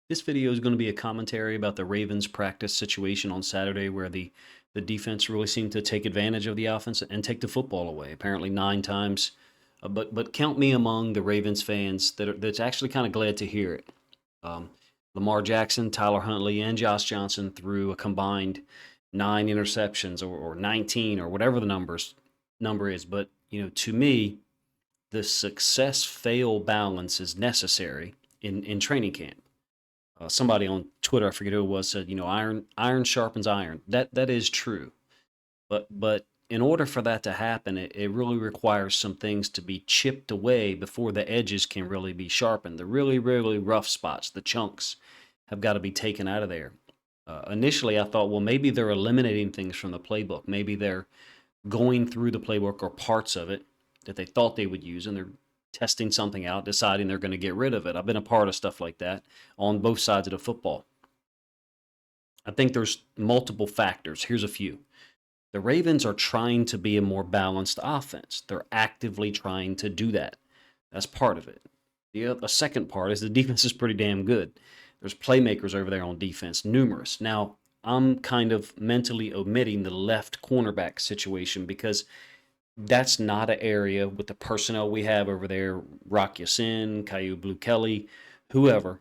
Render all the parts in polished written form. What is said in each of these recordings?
This video is going to be a commentary about the Ravens practice situation on Saturday where the defense really seemed to take advantage of the offense and take the football away, apparently 9 times. But count me among the Ravens fans that's actually kind of glad to hear it. Um, Lamar Jackson, Tyler Huntley, and Josh Johnson threw a combined 9 interceptions or 19 or whatever the number is. But to me, the success fail balance is necessary in training camp. Somebody on Twitter, I forget who it was, said, iron sharpens iron. That is true. But in order for that to happen, it really requires some things to be chipped away before the edges can really be sharpened. The really, really rough spots, the chunks, have got to be taken out of there. Initially, I thought, well, maybe they're eliminating things from the playbook. Maybe they're going through the playbook or parts of it that they thought they would use, and they're testing something out, deciding they're going to get rid of it. I've been a part of stuff like that on both sides of the football. I think there's multiple factors. Here's a few. The Ravens are trying to be a more balanced offense. They're actively trying to do that. That's part of it. The second part is the defense is pretty damn good. There's playmakers over there on defense, numerous. Now, I'm kind of mentally omitting the left cornerback situation because that's not an area with the personnel we have over there, Rock Ya-Sin, Caillou Blue Kelly, whoever.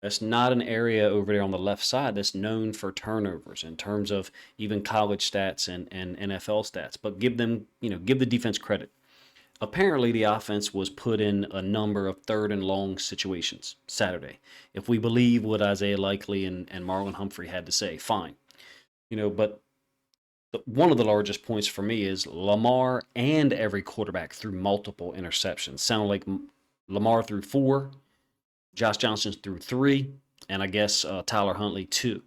That's not an area over there on the left side that's known for turnovers in terms of even college stats and NFL stats. But give them, give the defense credit. Apparently, the offense was put in a number of third and long situations Saturday. If we believe what Isaiah Likely and Marlon Humphrey had to say, fine. But one of the largest points for me is Lamar and every quarterback threw multiple interceptions. Sounded like Lamar threw 4, Josh Johnson threw 3, and I guess Tyler Huntley 2.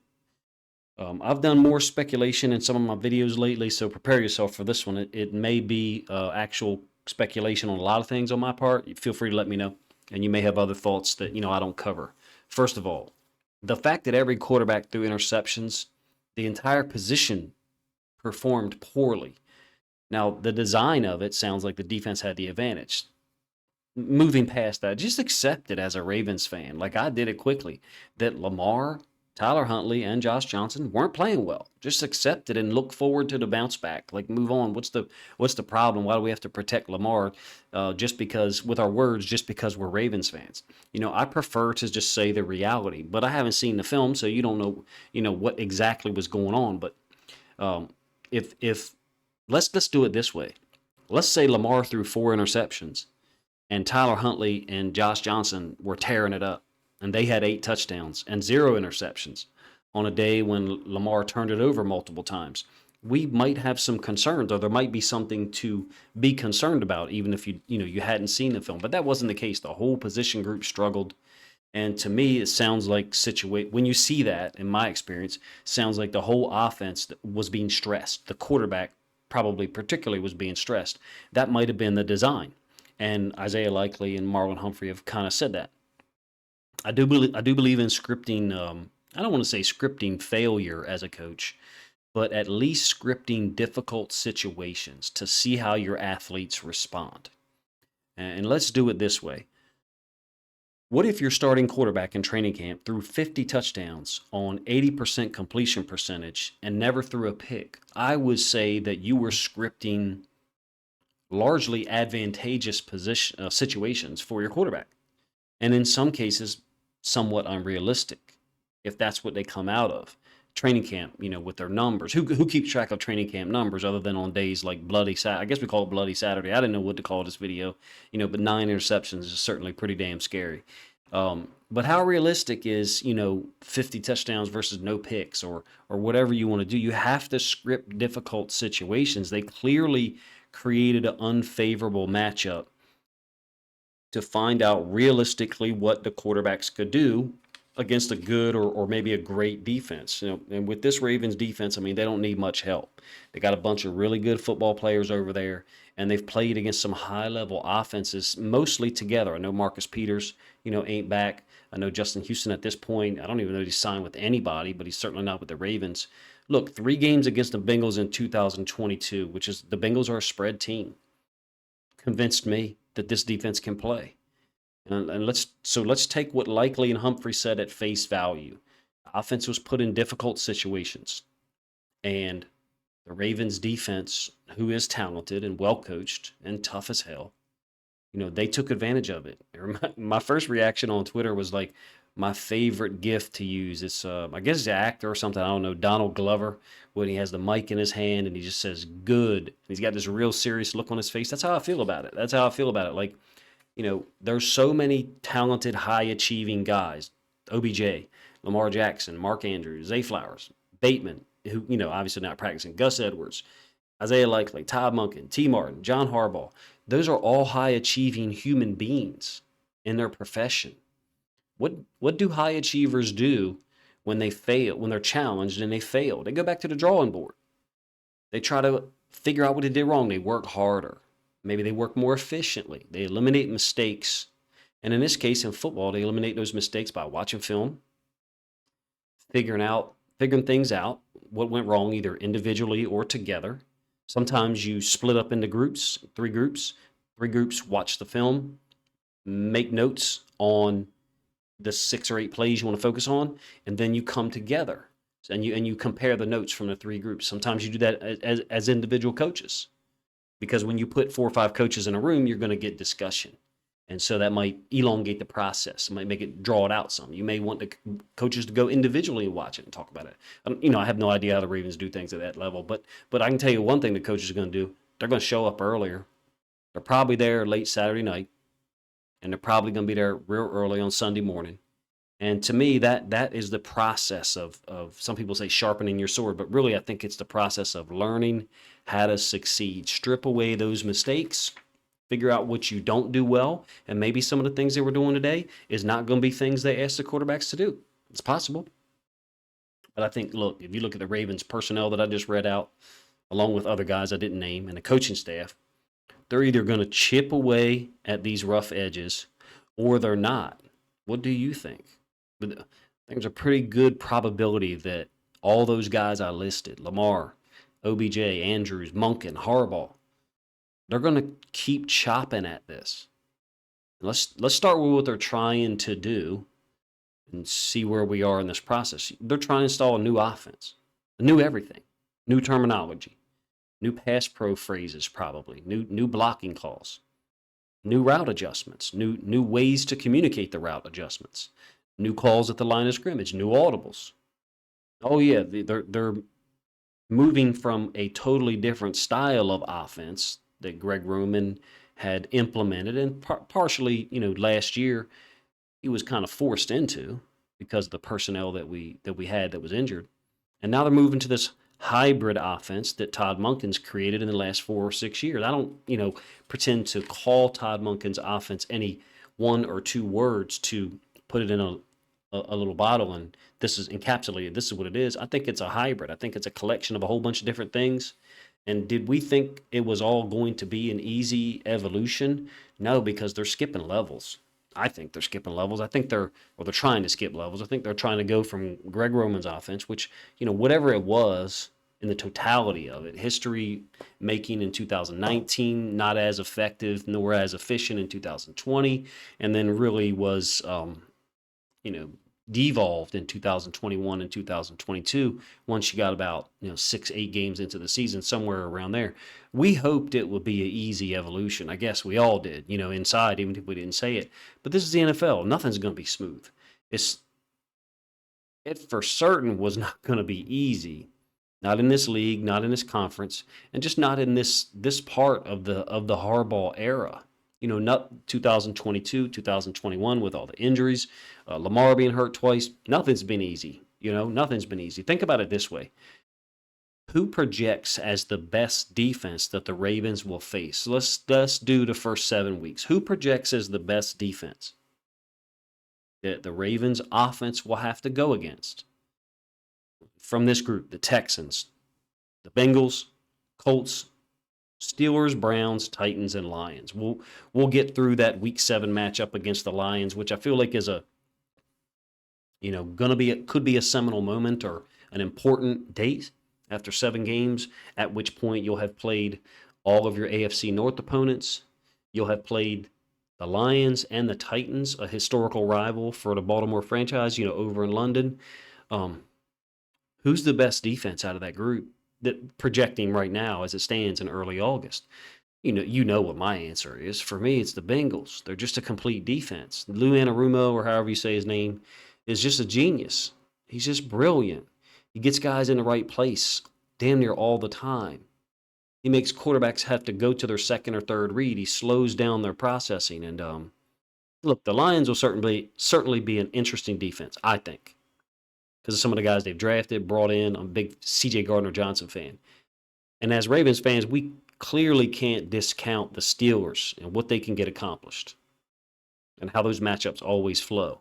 I've done more speculation in some of my videos lately, so prepare yourself for this one. It may be actual speculation on a lot of things on my part. Feel free to let me know, and you may have other thoughts that I don't cover. First of all, the fact that every quarterback threw interceptions, the entire position performed poorly. Now, the design of it sounds like the defense had the advantage. Moving past that, just accept it as a Ravens fan, like I did it quickly, that Lamar, Tyler Huntley, and Josh Johnson weren't playing well. Just accept it and look forward to the bounce back. Like, move on. What's the problem? Why do we have to protect Lamar just because, with our words, just because we're Ravens fans? I prefer to just say the reality, but I haven't seen the film, so you don't know, what exactly was going on. But um, if let's do it this way. Let's say Lamar threw 4 interceptions and Tyler Huntley and Josh Johnson were tearing it up and they had 8 touchdowns and 0 interceptions on a day when Lamar turned it over multiple times. We might have some concerns, or there might be something to be concerned about, even if you hadn't seen the film. But that wasn't the case. The whole position group struggled. And to me, it sounds like when you see that, in my experience, sounds like the whole offense was being stressed. The quarterback probably particularly was being stressed. That might have been the design. And Isaiah Likely and Marlon Humphrey have kind of said that. I do believe in scripting. I don't want to say scripting failure as a coach, but at least scripting difficult situations to see how your athletes respond. And let's do it this way. What if your starting quarterback in training camp threw 50 touchdowns on 80% completion percentage and never threw a pick? I would say that you were scripting largely advantageous situations for your quarterback. And in some cases, somewhat unrealistic if that's what they come out of. Training camp, with their numbers. Who keeps track of training camp numbers other than on days like Bloody Saturday? I guess we call it Bloody Saturday. I didn't know what to call this video, but 9 interceptions is certainly pretty damn scary. But how realistic is 50 touchdowns versus no picks or whatever you want to do? You have to script difficult situations. They clearly created an unfavorable matchup to find out realistically what the quarterbacks could do against a good or maybe a great defense. And with this Ravens defense, I mean, they don't need much help. They got a bunch of really good football players over there, and they've played against some high-level offenses, mostly together. I know Marcus Peters, ain't back. I know Justin Houston at this point, I don't even know if he's signed with anybody, but he's certainly not with the Ravens. Look, 3 games against the Bengals in 2022, which is the Bengals are a spread team, convinced me that this defense can play. And let's take what Likely and Humphrey said at face value. Offense was put in difficult situations, and the Ravens defense, who is talented and well coached and tough as hell, they took advantage of it. My first reaction on Twitter was like, my favorite gift to use. It's I guess it's an actor or something. I don't know. Donald Glover, when he has the mic in his hand and he just says "good." He's got this real serious look on his face. That's how I feel about it. That's how I feel about it. Like, there's so many talented, high achieving guys. OBJ, Lamar Jackson, Mark Andrews, Zay Flowers, Bateman, who obviously not practicing. Gus Edwards, Isaiah Likely, Todd Monken, T. Martin, John Harbaugh. Those are all high achieving human beings in their profession. What do high achievers do when they fail, when they're challenged and they fail? They go back to the drawing board. They try to figure out what they did wrong. They work harder. Maybe they work more efficiently. They eliminate mistakes. And in this case, in football, they eliminate those mistakes by watching film, figuring things out, what went wrong, either individually or together. Sometimes you split up into groups, three groups. Three groups watch the film, make notes on the 6 or 8 plays you want to focus on, and then you come together and you compare the notes from the three groups. Sometimes you do that as individual coaches, because when you put 4 or 5 coaches in a room, you're going to get discussion. And so that might elongate the process. It might make it draw it out some. You may want the coaches to go individually and watch it and talk about it. I have no idea how the Ravens do things at that level, but I can tell you one thing the coaches are going to do. They're going to show up earlier. They're probably there late Saturday night, and they're probably going to be there real early on Sunday morning. And to me, that is the process of some people say sharpening your sword, but really I think it's the process of learning how to succeed. Strip away those mistakes, figure out what you don't do well, and maybe some of the things they were doing today is not going to be things they ask the quarterbacks to do. It's possible. But I think, look, if you look at the Ravens personnel that I just read out, along with other guys I didn't name, and the coaching staff, they're either going to chip away at these rough edges or they're not. What do you think? But I think there's a pretty good probability that all those guys I listed, Lamar, OBJ, Andrews, Monken, Harbaugh, they're going to keep chopping at this. Let's start with what they're trying to do and see where we are in this process. They're trying to install a new offense, a new everything, new terminology, new pass pro phrases, probably new blocking calls, new route adjustments, new ways to communicate the route adjustments, new calls at the line of scrimmage, new audibles. Oh yeah, they're moving from a totally different style of offense that Greg Roman had implemented, and partially, last year he was kind of forced into because of the personnel that we had that was injured. And now they're moving to this hybrid offense that Todd Monken's created in the last 4 or 6 years. I don't, pretend to call Todd Monken's offense any 1 or 2 words to put it in a little bottle and this is encapsulated. This is what it is. I think it's a hybrid. I think it's a collection of a whole bunch of different things. And did we think it was all going to be an easy evolution? No, because they're skipping levels. I think they're skipping levels. I think they're trying to skip levels. I think they're trying to go from Greg Roman's offense, which, whatever it was in the totality of it, history making in 2019, not as effective nor as efficient in 2020, and then really was, devolved in 2021 and 2022 once you got about 6-8 games into the season, somewhere around there. We hoped it would be an easy evolution. I guess we all did, inside, even if we didn't say it. But this is the NFL. Nothing's going to be smooth. It for certain was not going to be easy. Not in this league, not in this conference, and just not in this part of the Harbaugh era. Not 2022, 2021 with all the injuries, Lamar being hurt twice. Nothing's been easy. Nothing's been easy. Think about it this way. Who projects as the best defense that the Ravens will face? Let's do the first 7 weeks. Who projects as the best defense that the Ravens offense will have to go against? From this group, the Texans, the Bengals, Colts, Steelers, Browns, Titans, and Lions. We'll get through that Week 7 matchup against the Lions, which I feel like is could be a seminal moment or an important date after 7 games, at which point you'll have played all of your AFC North opponents. You'll have played the Lions and the Titans, a historical rival for the Baltimore franchise, over in London. Um, who's the best defense out of that group that projecting right now as it stands in early August? You know what my answer is. For me, it's the Bengals. They're just a complete defense. Lou Anarumo, or however you say his name, is just a genius. He's just brilliant. He gets guys in the right place damn near all the time. He makes quarterbacks have to go to their second or third read. He slows down their processing. And look, the Lions will certainly be an interesting defense, I think, because of some of the guys they've drafted, brought in. I'm a big C.J. Gardner-Johnson fan. And as Ravens fans, we clearly can't discount the Steelers and what they can get accomplished and how those matchups always flow.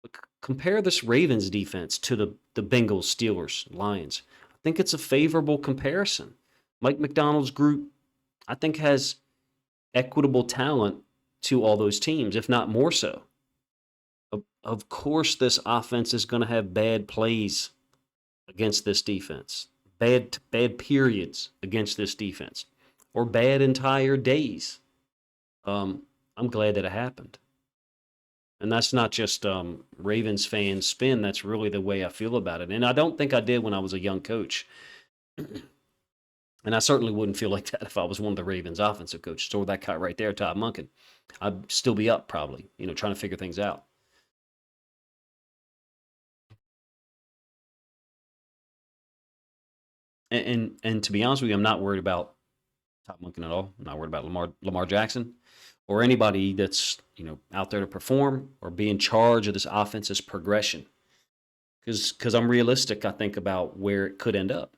But compare this Ravens defense to the Bengals, Steelers, Lions. I think it's a favorable comparison. Mike McDonald's group, I think, has equitable talent to all those teams, if not more so. Of course, this offense is going to have bad plays against this defense, bad periods against this defense, or bad entire days. I'm glad that it happened. And that's not just Ravens fan spin. That's really the way I feel about it. And I don't think I did when I was a young coach. And I certainly wouldn't feel like that if I was one of the Ravens offensive coaches. So that cut right there, Todd Monken, I'd still be up probably, trying to figure things out. And to be honest with you, I'm not worried about Todd Monken at all. I'm not worried about Lamar Jackson or anybody that's out there to perform or be in charge of this offense's progression. Because I'm realistic, I think, about where it could end up.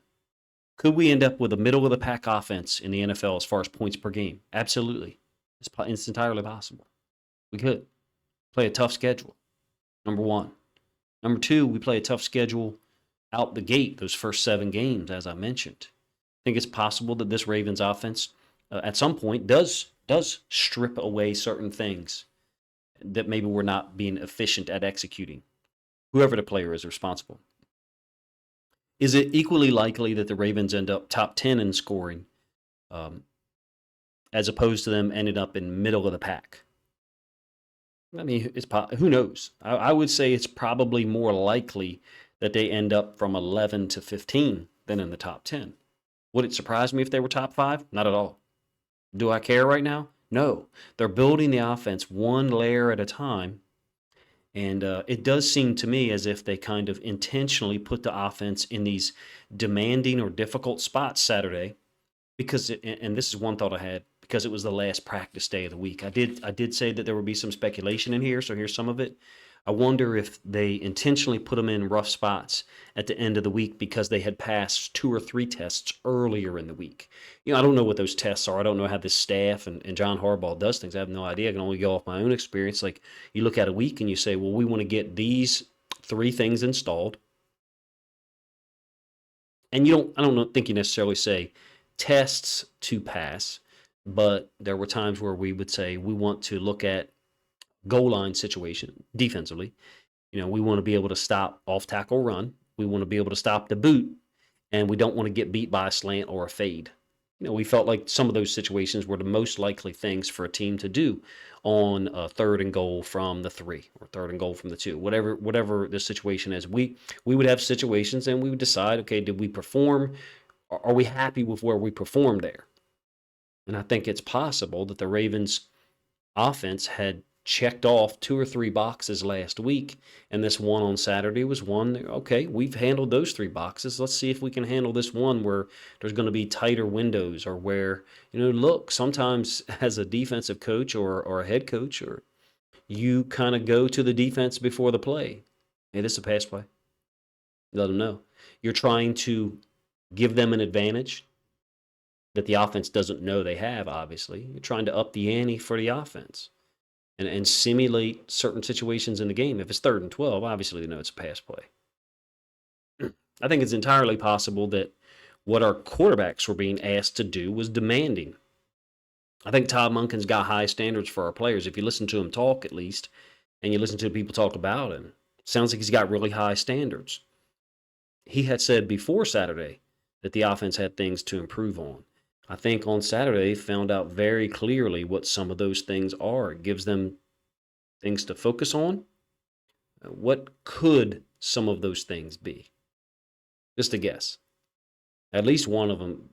Could we end up with a middle of the pack offense in the NFL as far as points per game? Absolutely. It's entirely possible. We could play a tough schedule. Number one. Number two, we play a tough schedule out the gate, those first 7 games, as I mentioned. I think it's possible that this Ravens offense at some point does strip away certain things that maybe we're not being efficient at executing, whoever the player is responsible. Is it equally likely that the Ravens end up top 10 in scoring as opposed to them ending up in middle of the pack? I mean, who knows? I would say it's probably more likely that they end up from 11 to 15 than in the top 10. Would it surprise me if they were top 5? Not at all. Do I care right now? No. They're building the offense one layer at a time. And it does seem to me as if they kind of intentionally put the offense in these demanding or difficult spots Saturday because, and this is one thought I had, because it was the last practice day of the week. I did say that there would be some speculation in here, so here's some of it. I wonder if they intentionally put them in rough spots at the end of the week because they had passed 2 or 3 tests earlier in the week. I don't know what those tests are. I don't know how this staff and John Harbaugh does things. I have no idea. I can only go off my own experience. Like, you look at a week and you say, well, we want to get these 3 things installed. And I don't think you necessarily say tests to pass, but there were times where we would say we want to look at goal line situation defensively. We want to be able to stop off tackle run. We want to be able to stop the boot, and we don't want to get beat by a slant or a fade. We felt like some of those situations were the most likely things for a team to do on a 3rd and goal from the 3 or 3rd and goal from the 2, whatever the situation is. We would have situations and we would decide, okay, did we perform? Are we happy with where we performed there? And I think it's possible that the Ravens offense had checked off 2 or 3 boxes last week, and this one on Saturday was one. Okay, we've handled those 3 boxes. Let's see if we can handle this one where there's going to be tighter windows, or where, look, sometimes as a defensive coach or a head coach, or you kind of go to the defense before the play. Hey, this is a pass play. Let them know. You're trying to give them an advantage that the offense doesn't know they have, obviously. You're trying to up the ante for the offense. And simulate certain situations in the game. If it's 3rd and 12, obviously they know it's a pass play. I think it's entirely possible that what our quarterbacks were being asked to do was demanding. I think Todd Monken's got high standards for our players. If you listen to him talk, at least, and you listen to people talk about him, it sounds like he's got really high standards. He had said before Saturday that the offense had things to improve on. I think on Saturday found out very clearly what some of those things are. It gives them things to focus on. What could some of those things be? Just a guess. At least one of them.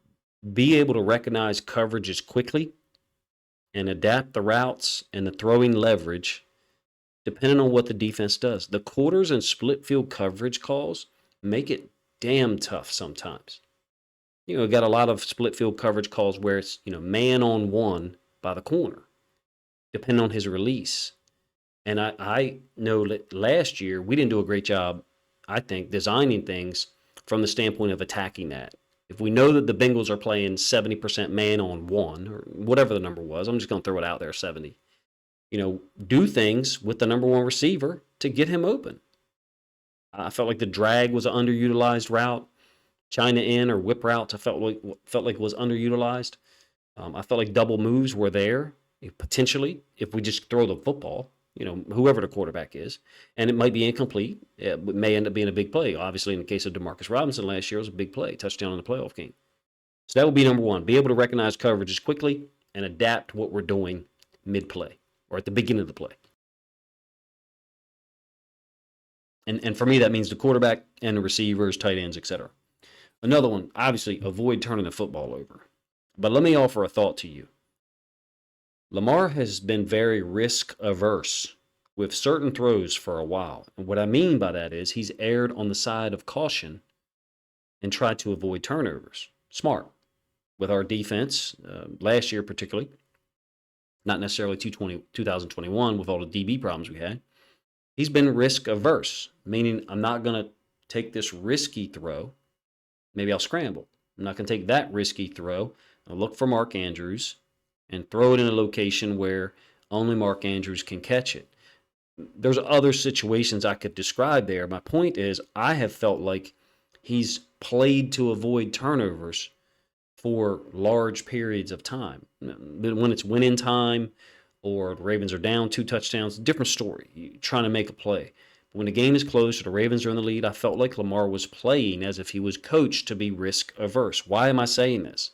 Be able to recognize coverages quickly and adapt the routes and the throwing leverage depending on what the defense does. The quarters and split field coverage calls make it damn tough sometimes. Got a lot of split field coverage calls where it's, man on one by the corner, depending on his release. And I know that last year we didn't do a great job, I think, designing things from the standpoint of attacking that. If we know that the Bengals are playing 70% man on one, or whatever the number was, I'm just going to throw it out there, 70. Do things with the number one receiver to get him open. I felt like the drag was an underutilized route. China in or whip routes, I felt like was underutilized. I felt like double moves were there potentially if we just throw the football. Whoever the quarterback is, and it might be incomplete. It may end up being a big play. Obviously, in the case of Demarcus Robinson last year, it was a big play, touchdown in the playoff game. So that would be number one. Be able to recognize coverages quickly and adapt what we're doing mid-play or at the beginning of the play. And for me, that means the quarterback and the receivers, tight ends, etc. Another one, obviously, avoid turning the football over. But let me offer a thought to you. Lamar has been very risk averse with certain throws for a while. And what I mean by that is he's erred on the side of caution and tried to avoid turnovers. Smart. With our defense, last year particularly, not necessarily 2021 with all the DB problems we had, he's been risk averse, meaning I'm not going to take this risky throw. Maybe I'll scramble. I'm not going to take that risky throw. I'll look for Mark Andrews and throw it in a location where only Mark Andrews can catch it. There's other situations I could describe there. My point is, I have felt like he's played to avoid turnovers for large periods of time. When it's winning time or the Ravens are down 2 touchdowns, different story. You're trying to make a play. But when the game is close or the Ravens are in the lead, I felt like Lamar was playing as if he was coached to be risk averse. Why am I saying this?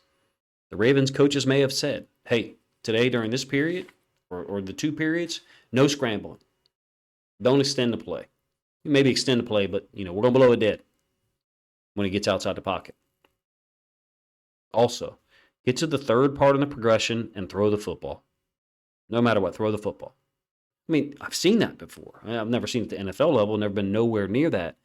The Ravens coaches may have said, hey, today during this period or the 2 periods, no scrambling. Don't extend the play. You maybe extend the play, but we're going to blow it dead when he gets outside the pocket. Also, get to the third part of the progression and throw the football. No matter what, throw the football. I mean, I've seen that before. I've never seen it at the NFL level, never been nowhere near that.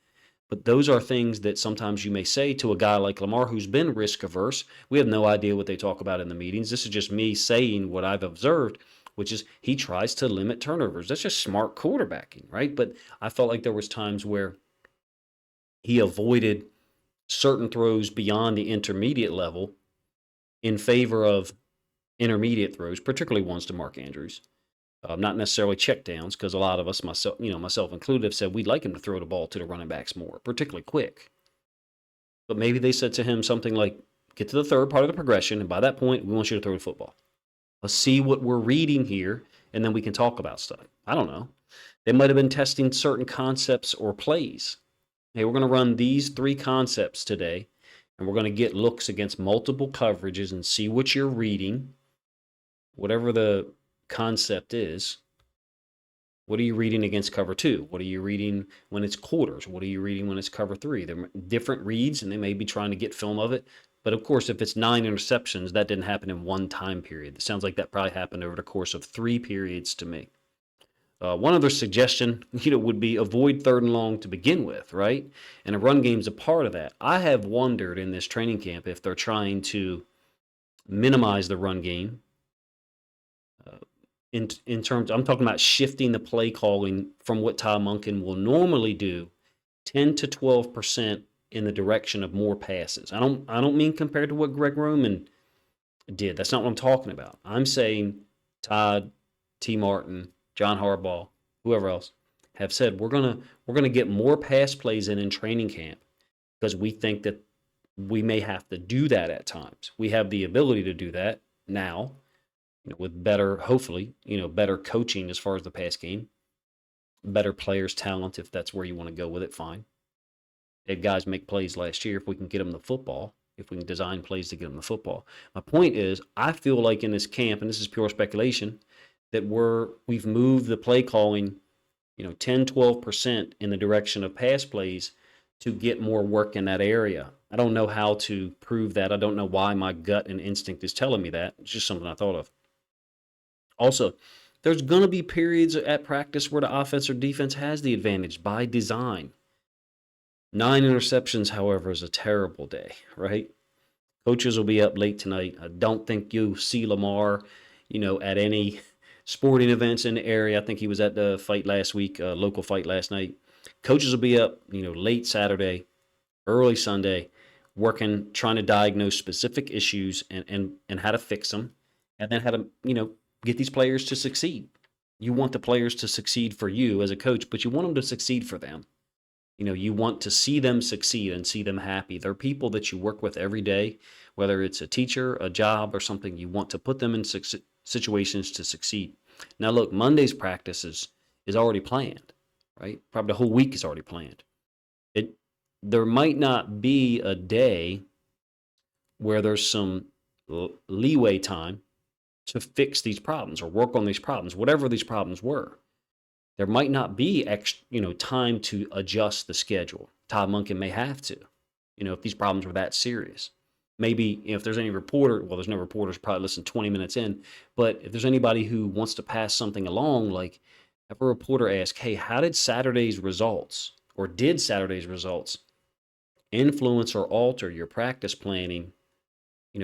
But those are things that sometimes you may say to a guy like Lamar who's been risk averse. We have no idea what they talk about in the meetings. This is just me saying what I've observed, which is he tries to limit turnovers. That's just smart quarterbacking, right? But I felt like there was times where he avoided certain throws beyond the intermediate level in favor of intermediate throws, particularly ones to Mark Andrews. Not necessarily check downs, because a lot of us, myself included, have said we'd like him to throw the ball to the running backs more, particularly quick. But maybe they said to him something like, get to the third part of the progression, and by that point, we want you to throw the football. Let's see what we're reading here, and then we can talk about stuff. I don't know. They might have been testing certain concepts or plays. Hey, we're going to run these 3 concepts today, and we're going to get looks against multiple coverages and see what you're reading, whatever the concept is. What are you reading against cover 2? What are you reading when it's quarters? What are you reading when it's cover 3? They're different reads, and they may be trying to get film of it. But of course, if it's 9 interceptions, that didn't happen in one time period. It sounds like that probably happened over the course of 3 periods to me. One other suggestion, would be avoid 3rd and long to begin with, right? And a run game's a part of that. I have wondered in this training camp if they're trying to minimize the run game. In terms, I'm talking about shifting the play calling from what Ty Monken will normally do, 10 to 12% in the direction of more passes. I don't mean compared to what Greg Roman did. That's not what I'm talking about. I'm saying Todd, T. Martin, John Harbaugh, whoever else have said we're gonna get more pass plays in training camp because we think that we may have to do that at times. We have the ability to do that now. With better, hopefully, better coaching as far as the pass game, better players' talent, if that's where you want to go with it, fine. They had guys make plays last year if we can get them the football. if we can design plays to get them the football. My point is, I feel like in this camp, and this is pure speculation, that we've moved the play calling, 10, 12% in the direction of pass plays to get more work in that area. I don't know how to prove that. I don't know why my gut and instinct is telling me that. It's just something I thought of. Also, there's going to be periods at practice where the offense or defense has the advantage by design. 9 interceptions, however, is a terrible day, right? Coaches will be up late tonight. I don't think you see Lamar, at any sporting events in the area. I think he was at the fight last week, local fight last night. Coaches will be up, late Saturday, early Sunday, working, trying to diagnose specific issues and how to fix them, and then how to, get these players to succeed. You want the players to succeed for you as a coach, but you want them to succeed for them. You want to see them succeed and see them happy. They're people that you work with every day, whether it's a teacher, a job, or something. You want to put them in situations to succeed. Now, look, Monday's practice is already planned, right? Probably the whole week is already planned. There might not be a day where there's some leeway time to fix these problems or work on these problems, whatever these problems were. There might not be time to adjust the schedule. Todd Monken may have to, if these problems were that serious. Maybe if there's any reporter, well, there's no reporters probably listen 20 minutes in, but if there's anybody who wants to pass something along, like have a reporter ask, hey, how did Saturday's results, or did Saturday's results influence or alter your practice planning,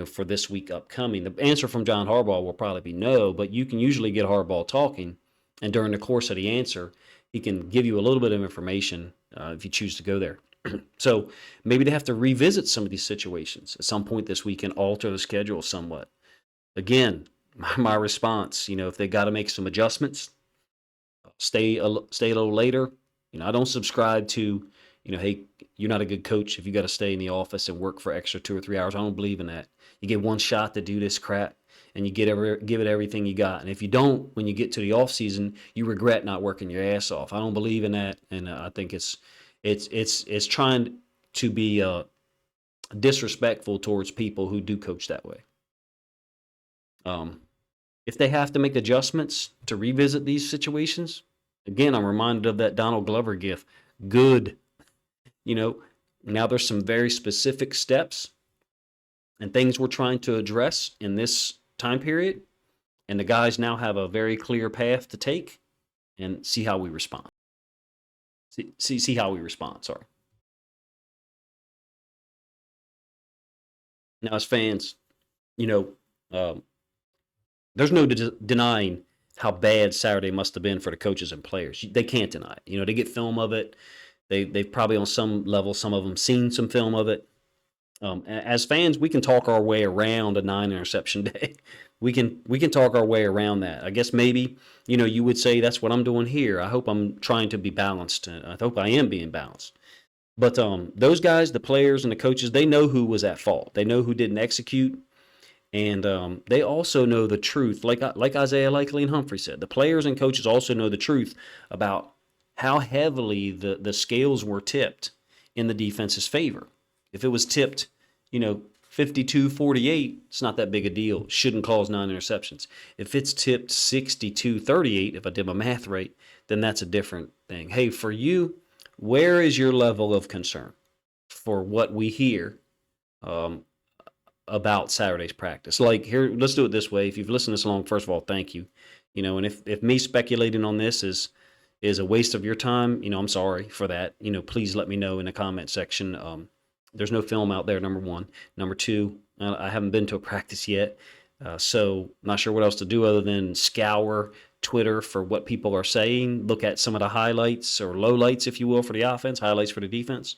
for this week upcoming? The answer from John Harbaugh will probably be no, but you can usually get Harbaugh talking. And during the course of the answer, he can give you a little bit of information if you choose to go there. So maybe they have to revisit some of these situations at some point this week and alter the schedule somewhat. Again, my response, if they got to make some adjustments, stay a little later. I don't subscribe to, hey, you're not a good coach if you got to stay in the office and work for extra 2 or 3 hours. I don't believe in that. You get one shot to do this crap, and you give it everything you got. And if you don't, when you get to the off season, you regret not working your ass off. I don't believe in that, and I think it's trying to be disrespectful towards people who do coach that way. If they have to make adjustments to revisit these situations, again, I'm reminded of that Donald Glover gif. Good. Now there's some very specific steps and things we're trying to address in this time period, and the guys now have a very clear path to take, and see how we respond. See how we respond. Sorry. Now, as fans, there's no denying how bad Saturday must have been for the coaches and players. They can't deny it. They get film of it. They've probably on some level, some of them seen some film of it. As fans, we can talk our way around a 9 interception day. We can talk our way around that. I guess maybe, you would say that's what I'm doing here. I hope I'm trying to be balanced. I hope I am being balanced. But those guys, the players and the coaches, they know who was at fault. They know who didn't execute. And they also know the truth. Like Isaiah Likely and Humphrey said, the players and coaches also know the truth about how heavily the scales were tipped in the defense's favor. If it was tipped, 52-48, it's not that big a deal. Shouldn't cause 9 interceptions. If it's tipped 62-38, if I did my math right, then that's a different thing. Hey, for you, where is your level of concern for what we hear about Saturday's practice? Like, here, let's do it this way. If you've listened this long, first of all, thank you. And if me speculating on this is a waste of your time, I'm sorry for that. Please let me know in the comment section. There's no film out there, number one. Number two, I haven't been to a practice yet, so not sure what else to do other than scour Twitter for what people are saying, look at some of the highlights or lowlights, if you will, for the offense, highlights for the defense.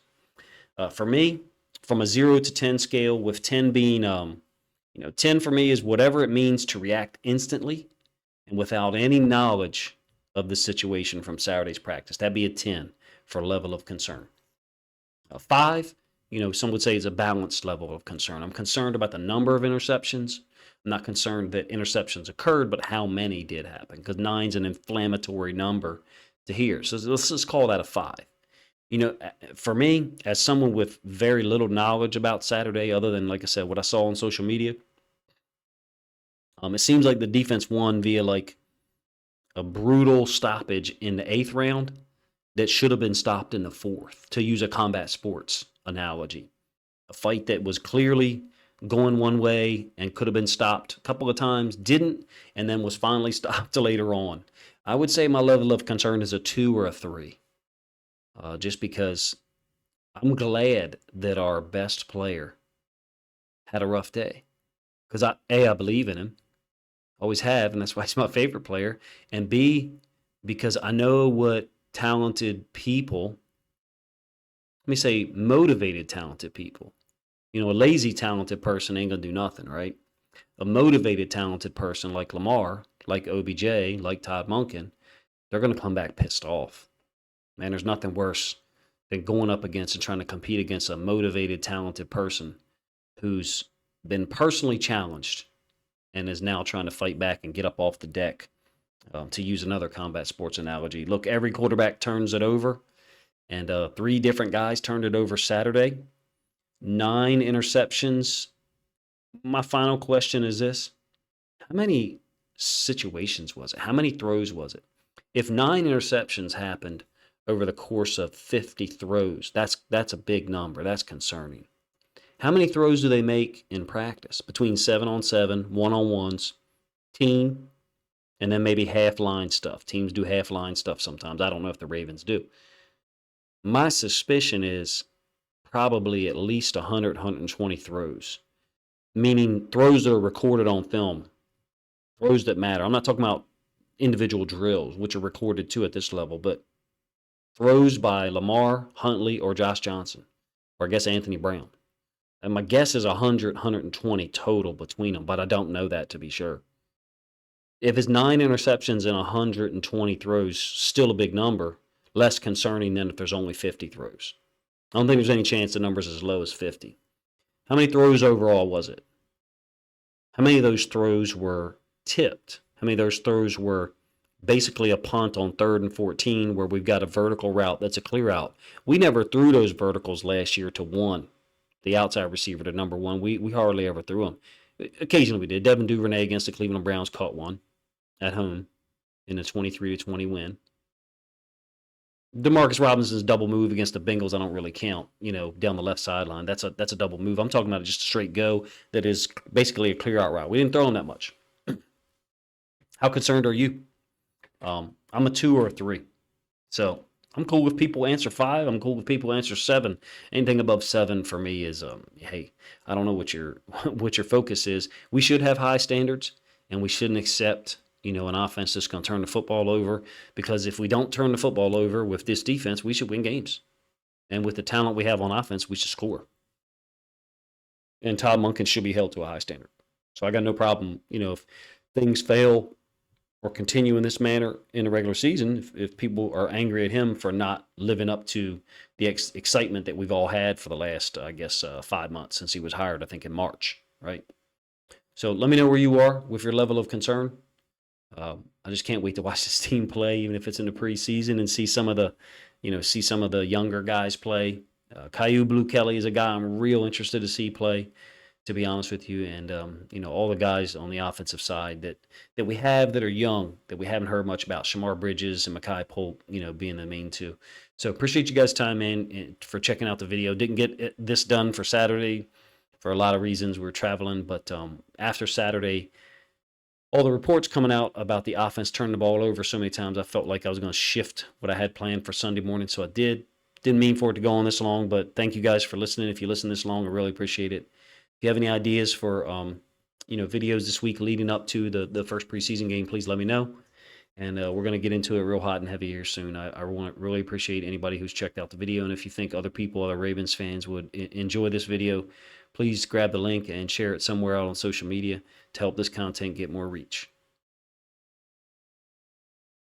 For me, from a 0 to 10 scale, with 10 being, 10 for me is whatever it means to react instantly and without any knowledge of the situation from Saturday's practice. That'd be a 10 for level of concern. 5, some would say is a balanced level of concern. I'm concerned about the number of interceptions. I'm not concerned that interceptions occurred, but how many did happen, because 9's an inflammatory number to hear. So let's just call that a 5. For me, as someone with very little knowledge about Saturday, other than, like I said, what I saw on social media, it seems like the defense won via like a brutal stoppage in the eighth round that should have been stopped in the fourth, to use a combat sports analogy. A fight that was clearly going one way and could have been stopped a couple of times, didn't, and then was finally stopped later on. I would say my level of concern is a 2 or a 3, just because I'm glad that our best player had a rough day. Because I believe in him, always have, and that's why he's my favorite player. And B, because I know what talented people, let me say motivated talented people. A lazy talented person ain't gonna do nothing, right? A motivated talented person like Lamar, like OBJ, like Todd Monken, they're gonna come back pissed off. Man, there's nothing worse than going up against and trying to compete against a motivated, talented person who's been personally challenged and is now trying to fight back and get up off the deck. To use another combat sports analogy, look, every quarterback turns it over, and 3 different guys turned it over Saturday. 9 interceptions. My final question is this: how many situations was it? How many throws was it? If 9 interceptions happened over the course of 50 throws, that's a big number. That's concerning. How many throws do they make in practice? Between 7-on-7, one-on-ones, team, and then maybe half-line stuff. Teams do half-line stuff sometimes. I don't know if the Ravens do. My suspicion is probably at least 100, 120 throws, meaning throws that are recorded on film, throws that matter. I'm not talking about individual drills, which are recorded too at this level, but throws by Lamar, Huntley, or Josh Johnson, or I guess Anthony Brown. And my guess is 100, 120 total between them, but I don't know that to be sure. If it's 9 interceptions and 120 throws, still a big number, less concerning than if there's only 50 throws. I don't think there's any chance the number's as low as 50. How many throws overall was it? How many of those throws were tipped? How many of those throws were basically a punt on 3rd and 14 where we've got a vertical route that's a clear out? We never threw those verticals last year to one, the outside receiver to number 1. We hardly ever threw them. Occasionally we did. Devin Duvernay against the Cleveland Browns caught one at home in a 23-20 win. Demarcus Robinson's double move against the Bengals, I don't really count, down the left sideline. That's a double move. I'm talking about just a straight go that is basically a clear out route. We didn't throw him that much. How concerned are you? I'm a 2 or a 3. So I'm cool with people answer 5. I'm cool with people answer 7. Anything above 7 for me is, hey, I don't know what your what your focus is. We should have high standards, and we shouldn't accept an offense that's going to turn the football over, because if we don't turn the football over with this defense, we should win games. And with the talent we have on offense, we should score. And Todd Monken should be held to a high standard. So I got no problem, if things fail or continue in this manner in the regular season, if people are angry at him for not living up to the excitement that we've all had for the last, 5 months since he was hired, I think in March, right? So let me know where you are with your level of concern. I just can't wait to watch this team play, even if it's in the preseason, and see some of the younger guys play. Caillou Blue Kelly is a guy I'm real interested to see play, to be honest with you, and all the guys on the offensive side that we have that are young that we haven't heard much about. Shamar Bridges and Mekhi Polk, being the main two. So appreciate you guys' time, man, for checking out the video. Didn't get this done for Saturday for a lot of reasons. We were traveling, but after Saturday, all the reports coming out about the offense turning the ball over so many times, I felt like I was going to shift what I had planned for Sunday morning, so I did. Didn't mean for it to go on this long, but thank you guys for listening. If you listen this long, I really appreciate it. If you have any ideas for videos this week leading up to the first preseason game, please let me know. And we're going to get into it real hot and heavy here soon. I want to really appreciate anybody who's checked out the video, and if you think other people, other Ravens fans would enjoy this video, please grab the link and share it somewhere out on social media to help this content get more reach.